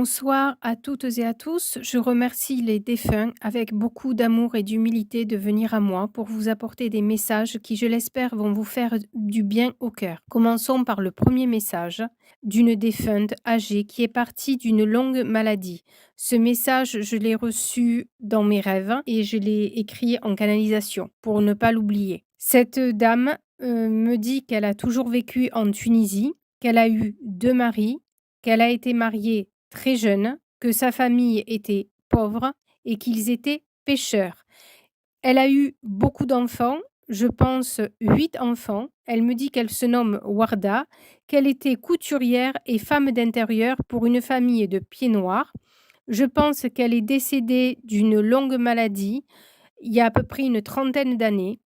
Bonsoir à toutes et à tous. Je remercie les défunts avec beaucoup d'amour et d'humilité de venir à moi pour vous apporter des messages qui, je l'espère, vont vous faire du bien au cœur. Commençons par le premier message d'une défunte âgée qui est partie d'une longue maladie. Ce message, je l'ai reçu dans mes rêves et je l'ai écrit en canalisation pour ne pas l'oublier. Cette dame me dit qu'elle a toujours vécu en Tunisie, qu'elle a eu 2 maris, qu'elle a été mariée très jeune, que sa famille était pauvre et qu'ils étaient pêcheurs. Elle a eu beaucoup d'enfants, je pense 8 enfants. Elle me dit qu'elle se nomme Warda, qu'elle était couturière et femme d'intérieur pour une famille de pieds noirs. Je pense qu'elle est décédée d'une longue maladie il y a à peu près une trentaine d'années.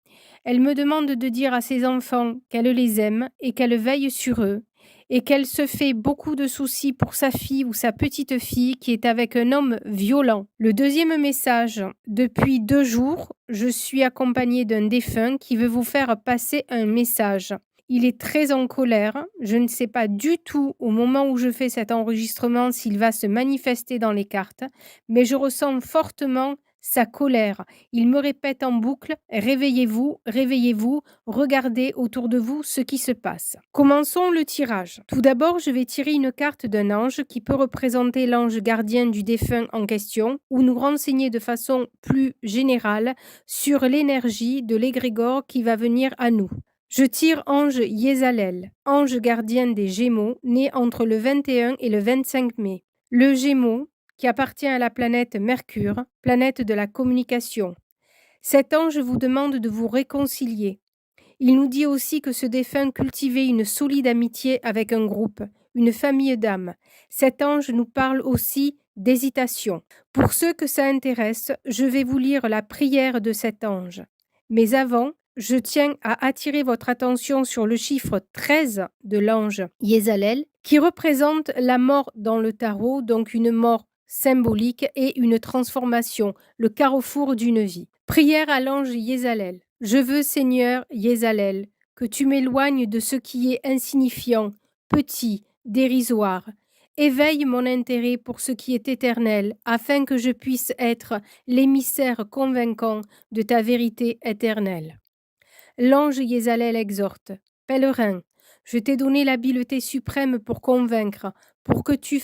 Elle me demande de dire à ses enfants qu'elle les aime et qu'elle veille sur eux et qu'elle se fait beaucoup de soucis pour sa fille ou sa petite-fille qui est avec un homme violent. Le deuxième message, depuis 2 jours, je suis accompagnée d'un défunt qui veut vous faire passer un message. Il est très en colère. Je ne sais pas du tout au moment où je fais cet enregistrement s'il va se manifester dans les cartes, mais je ressens fortement sa colère. Il me répète en boucle: réveillez-vous, réveillez-vous, regardez autour de vous ce qui se passe. Commençons le tirage. Tout d'abord, je vais tirer une carte d'un ange qui peut représenter l'ange gardien du défunt en question ou nous renseigner de façon plus générale sur l'énergie de l'égrégore qui va venir à nous. Je tire ange Yézalel, ange gardien des Gémeaux, né entre le 21 et le 25 mai. Le Gémeaux, qui appartient à la planète Mercure, planète de la communication. Cet ange vous demande de vous réconcilier. Il nous dit aussi que ce défunt cultivait une solide amitié avec un groupe, une famille d'âmes. Cet ange nous parle aussi d'hésitation. Pour ceux que ça intéresse, je vais vous lire la prière de cet ange. Mais avant, je tiens à attirer votre attention sur le chiffre 13 de l'ange Yézalel, qui représente la mort dans le tarot, donc une mort symbolique et une transformation, le carrefour d'une vie. Prière à l'ange Yézalel. Je veux, Seigneur Yézalel, que tu m'éloignes de ce qui est insignifiant, petit, dérisoire. Éveille mon intérêt pour ce qui est éternel, afin que je puisse être l'émissaire convaincant de ta vérité éternelle. L'ange Yézalel exhorte: Pèlerin, je t'ai donné l'habileté suprême pour convaincre, pour que tu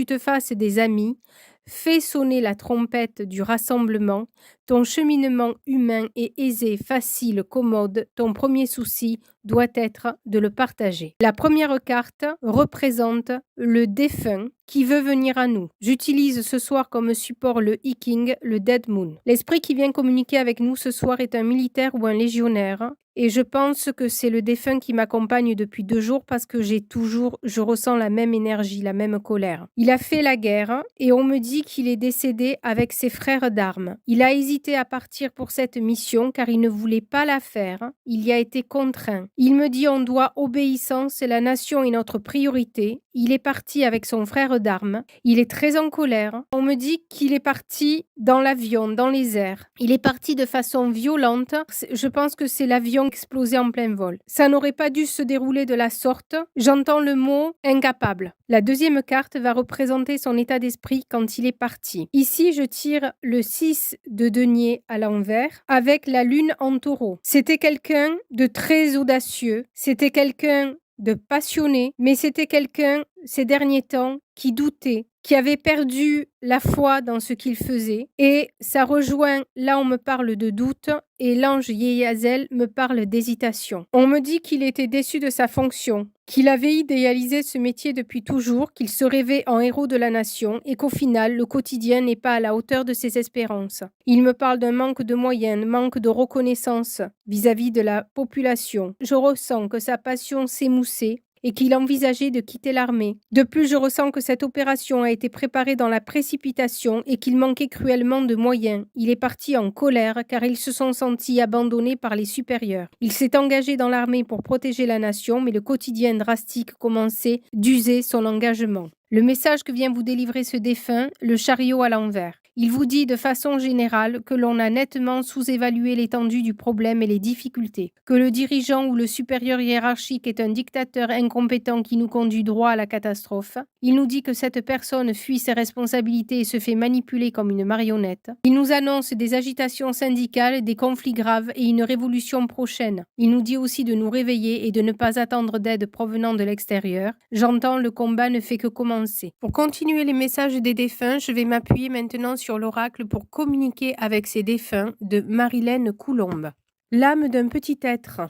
te fasses des amis. Fais sonner la trompette du rassemblement. Ton cheminement humain est aisé, facile, commode. Ton premier souci doit être de le partager. La première carte représente le défunt qui veut venir à nous. J'utilise ce soir comme support le Iking, le Dead Moon. L'esprit qui vient communiquer avec nous ce soir est un militaire ou un légionnaire. Et je pense que c'est le défunt qui m'accompagne depuis 2 jours parce que je ressens la même énergie, la même colère. Il a fait la guerre et on me dit qu'il est décédé avec ses frères d'armes. Il a hésité à partir pour cette mission car il ne voulait pas la faire. Il y a été contraint. Il me dit on doit obéissance, la nation est notre priorité. Il est parti avec son frère d'armes. Il est très en colère. On me dit qu'il est parti dans l'avion, dans les airs. Il est parti de façon violente. Je pense que c'est l'avion explosé en plein vol. Ça n'aurait pas dû se dérouler de la sorte. J'entends le mot incapable. La deuxième carte va représenter son état d'esprit quand il est parti. Ici, je tire le 6 de denier à l'envers avec la lune en taureau. C'était quelqu'un de très audacieux. C'était quelqu'un de passionné, mais c'était quelqu'un, ces derniers temps, qui doutait, qui avait perdu la foi dans ce qu'il faisait. Et ça rejoint, là on me parle de doute, et l'ange Yéyazel me parle d'hésitation. On me dit qu'il était déçu de sa fonction, qu'il avait idéalisé ce métier depuis toujours, qu'il se rêvait en héros de la nation, et qu'au final, le quotidien n'est pas à la hauteur de ses espérances. Il me parle d'un manque de moyens, manque de reconnaissance vis-à-vis de la population. Je ressens que sa passion s'émoussait et qu'il envisageait de quitter l'armée. De plus, je ressens que cette opération a été préparée dans la précipitation et qu'il manquait cruellement de moyens. Il est parti en colère car ils se sont sentis abandonnés par les supérieurs. Il s'est engagé dans l'armée pour protéger la nation, mais le quotidien drastique commençait d'user son engagement. Le message que vient vous délivrer ce défunt, le chariot à l'envers. Il vous dit de façon générale que l'on a nettement sous-évalué l'étendue du problème et les difficultés, que le dirigeant ou le supérieur hiérarchique est un dictateur incompétent qui nous conduit droit à la catastrophe. Il nous dit que cette personne fuit ses responsabilités et se fait manipuler comme une marionnette. Il nous annonce des agitations syndicales, des conflits graves et une révolution prochaine. Il nous dit aussi de nous réveiller et de ne pas attendre d'aide provenant de l'extérieur. J'entends, le combat ne fait que commencer. Pour continuer les messages des défunts, je vais m'appuyer maintenant sur l'oracle pour communiquer avec ces défunts de Marilène Coulombe. L'âme d'un petit être.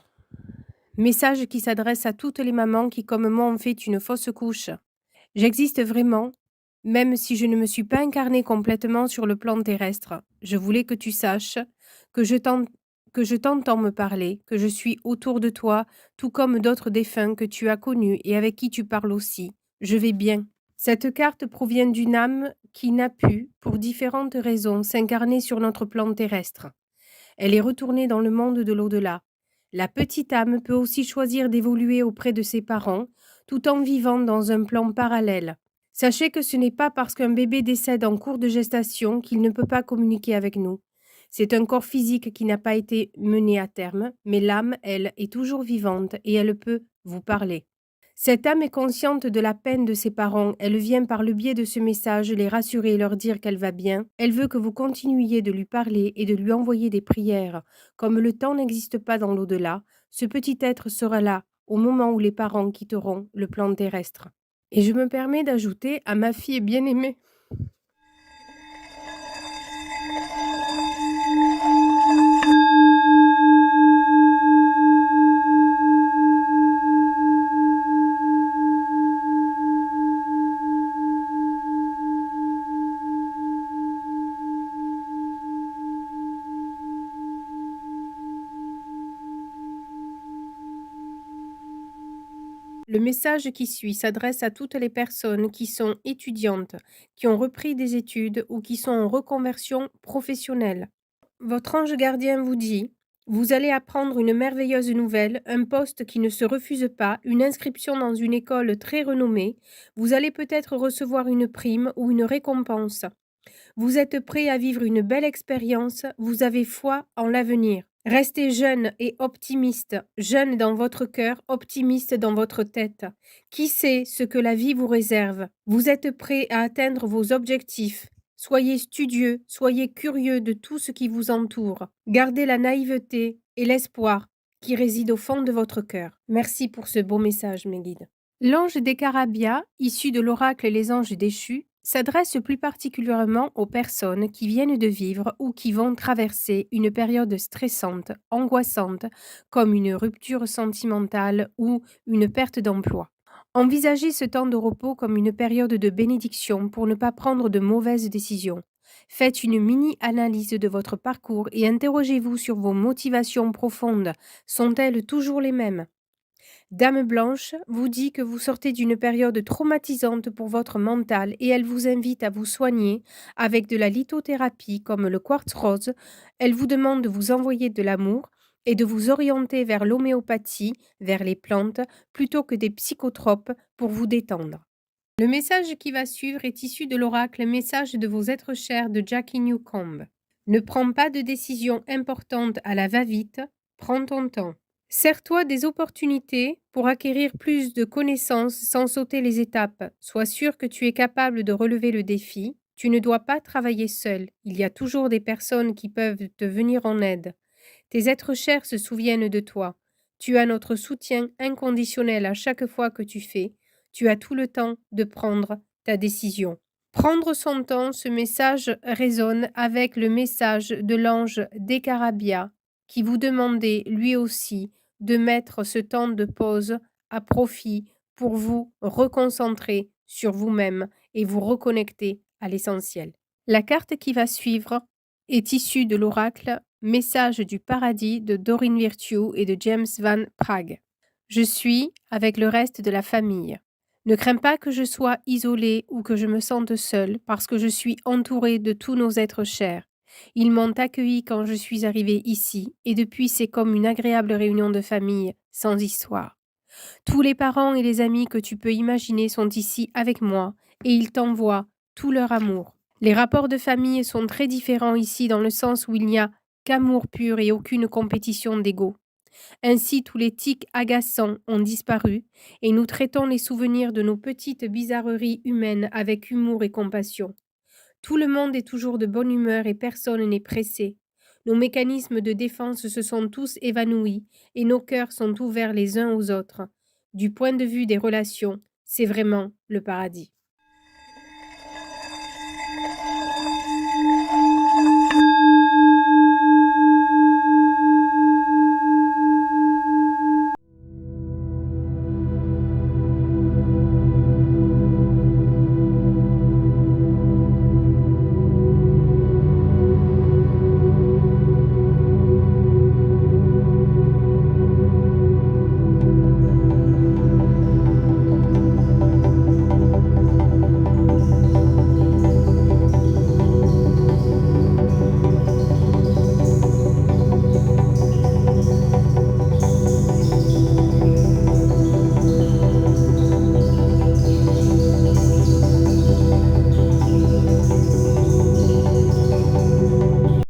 Message qui s'adresse à toutes les mamans qui, comme moi, ont fait une fausse couche. J'existe vraiment, même si je ne me suis pas incarnée complètement sur le plan terrestre. Je voulais que tu saches que je t'entends me parler, que je suis autour de toi, tout comme d'autres défunts que tu as connus et avec qui tu parles aussi. Je vais bien. Cette carte provient d'une âme qui n'a pu, pour différentes raisons, s'incarner sur notre plan terrestre. Elle est retournée dans le monde de l'au-delà. La petite âme peut aussi choisir d'évoluer auprès de ses parents, tout en vivant dans un plan parallèle. Sachez que ce n'est pas parce qu'un bébé décède en cours de gestation qu'il ne peut pas communiquer avec nous. C'est un corps physique qui n'a pas été mené à terme, mais l'âme, elle, est toujours vivante et elle peut vous parler. Cette âme est consciente de la peine de ses parents, elle vient par le biais de ce message les rassurer et leur dire qu'elle va bien. Elle veut que vous continuiez de lui parler et de lui envoyer des prières. Comme le temps n'existe pas dans l'au-delà, ce petit être sera là au moment où les parents quitteront le plan terrestre. Et je me permets d'ajouter à ma fille bien-aimée. Le message qui suit s'adresse à toutes les personnes qui sont étudiantes, qui ont repris des études ou qui sont en reconversion professionnelle. Votre ange gardien vous dit: vous allez apprendre une merveilleuse nouvelle, un poste qui ne se refuse pas, une inscription dans une école très renommée. Vous allez peut-être recevoir une prime ou une récompense. Vous êtes prêt à vivre une belle expérience, vous avez foi en l'avenir. Restez jeune et optimiste, jeune dans votre cœur, optimiste dans votre tête. Qui sait ce que la vie vous réserve? Vous êtes prêt à atteindre vos objectifs. Soyez studieux, soyez curieux de tout ce qui vous entoure. Gardez la naïveté et l'espoir qui réside au fond de votre cœur. Merci pour ce beau message, mes guides. L'ange des Carabia, issu de l'oracle Les Anges déchus, s'adresse plus particulièrement aux personnes qui viennent de vivre ou qui vont traverser une période stressante, angoissante, comme une rupture sentimentale ou une perte d'emploi. Envisagez ce temps de repos comme une période de bénédiction pour ne pas prendre de mauvaises décisions. Faites une mini-analyse de votre parcours et interrogez-vous sur vos motivations profondes. Sont-elles toujours les mêmes? Dame Blanche vous dit que vous sortez d'une période traumatisante pour votre mental et elle vous invite à vous soigner avec de la lithothérapie comme le quartz rose. Elle vous demande de vous envoyer de l'amour et de vous orienter vers l'homéopathie, vers les plantes, plutôt que des psychotropes pour vous détendre. Le message qui va suivre est issu de l'oracle Message de vos êtres chers de Jackie Newcomb. Ne prends pas de décision importante à la va-vite, prends ton temps. Sers-toi des opportunités pour acquérir plus de connaissances sans sauter les étapes. Sois sûr que tu es capable de relever le défi. Tu ne dois pas travailler seul. Il y a toujours des personnes qui peuvent te venir en aide. Tes êtres chers se souviennent de toi. Tu as notre soutien inconditionnel à chaque fois que tu fais. Tu as tout le temps de prendre ta décision. Prendre son temps, ce message résonne avec le message de l'ange des Carabia qui vous demandait lui aussi de mettre ce temps de pause à profit pour vous reconcentrer sur vous-même et vous reconnecter à l'essentiel. La carte qui va suivre est issue de l'oracle Message du paradis de Doreen Virtue et de James Van Praagh. Je suis avec le reste de la famille. Ne crains pas que je sois isolée ou que je me sente seule parce que je suis entourée de tous nos êtres chers. Ils m'ont accueilli quand je suis arrivée ici et depuis c'est comme une agréable réunion de famille, sans histoire. Tous les parents et les amis que tu peux imaginer sont ici avec moi et ils t'envoient tout leur amour. Les rapports de famille sont très différents ici dans le sens où il n'y a qu'amour pur et aucune compétition d'ego. Ainsi, tous les tics agaçants ont disparu et nous traitons les souvenirs de nos petites bizarreries humaines avec humour et compassion. Tout le monde est toujours de bonne humeur et personne n'est pressé. Nos mécanismes de défense se sont tous évanouis et nos cœurs sont ouverts les uns aux autres. Du point de vue des relations, c'est vraiment le paradis.